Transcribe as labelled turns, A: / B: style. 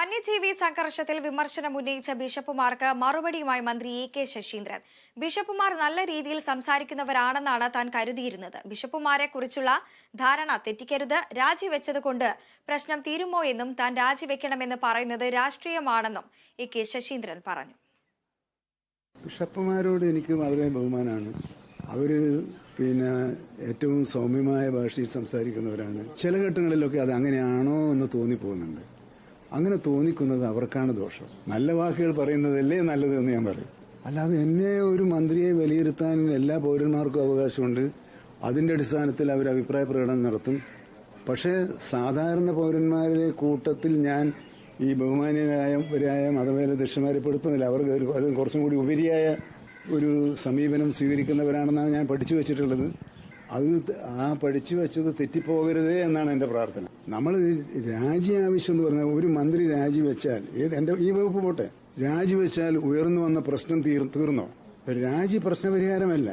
A: വന്യജീവി സംഘർഷത്തിൽ വിമർശനം ഉന്നയിച്ച ബിഷപ്പുമാർക്ക് മറുപടിയുമായി മന്ത്രി എ.കെ. ശശീന്ദ്രൻ. ബിഷപ്പുമാർ നല്ല രീതിയിൽ സംസാരിക്കുന്നവരാണെന്നാണ് താൻ കരുതിയിരുന്നത്. ബിഷപ്പുമാരെ കുറിച്ചുള്ള ധാരണ തെറ്റിക്കരുത്. രാജിവെച്ചതുകൊണ്ട് പ്രശ്നം തീരുമോ എന്നും താൻ രാജിവെക്കണമെന്ന് പറയുന്നത് രാഷ്ട്രീയമാണെന്നും എ.കെ. ശശീന്ദ്രൻ പറഞ്ഞു.
B: ബിഷപ്പുമാരോട് എനിക്ക് വളരെ ബഹുമാനമാണ്. അവര് ഏറ്റവും സൗമ്യമായ ഭാഷയിൽ സംസാരിക്കുന്നവരാണ്. ചില ഘട്ടങ്ങളിലൊക്കെ അത് അങ്ങനെയാണോ എന്ന് തോന്നിപ്പോകുന്നുണ്ട്. അങ്ങനെ തോന്നിക്കുന്നത് അവർക്കാണ് ദോഷം. നല്ല വാക്കുകൾ പറയുന്നതല്ലേ നല്ലത് എന്ന് ഞാൻ പറയും. അല്ലാതെ എന്നെ ഒരു മന്ത്രിയെ വിലയിരുത്താൻ എല്ലാ പൗരന്മാർക്കും അവകാശമുണ്ട്. അതിന്റെ അടിസ്ഥാനത്തിൽ അവർ അഭിപ്രായ പ്രകടനം നടത്തും. പക്ഷേ സാധാരണ പൗരന്മാരുടെ കൂട്ടത്തിൽ ഞാൻ ഈ ബഹുമാനീയരായ മതമേലധ്യക്ഷന്മാരെ പെടുത്തുന്നില്ല. അവർക്ക് അത് കുറച്ചും കൂടി ഉപരിയായ ഒരു സമീപനം സ്വീകരിക്കുന്നവരാണെന്നാണ് ഞാൻ പഠിച്ചു വെച്ചിട്ടുള്ളത്. ആ പഠിച്ചു വെച്ചത് തെറ്റിപ്പോകരുതേ എന്നാണ് എന്റെ പ്രാർത്ഥന. നമ്മൾ രാജി ആവശ്യം എന്ന് പറഞ്ഞാൽ ഒരു മന്ത്രി രാജിവെച്ചാൽ ഈ വകുപ്പ് പോട്ടെ, രാജിവെച്ചാൽ ഉയർന്നു വന്ന പ്രശ്നം തീർന്നോ? രാജി പ്രശ്നപരിഹാരമല്ല.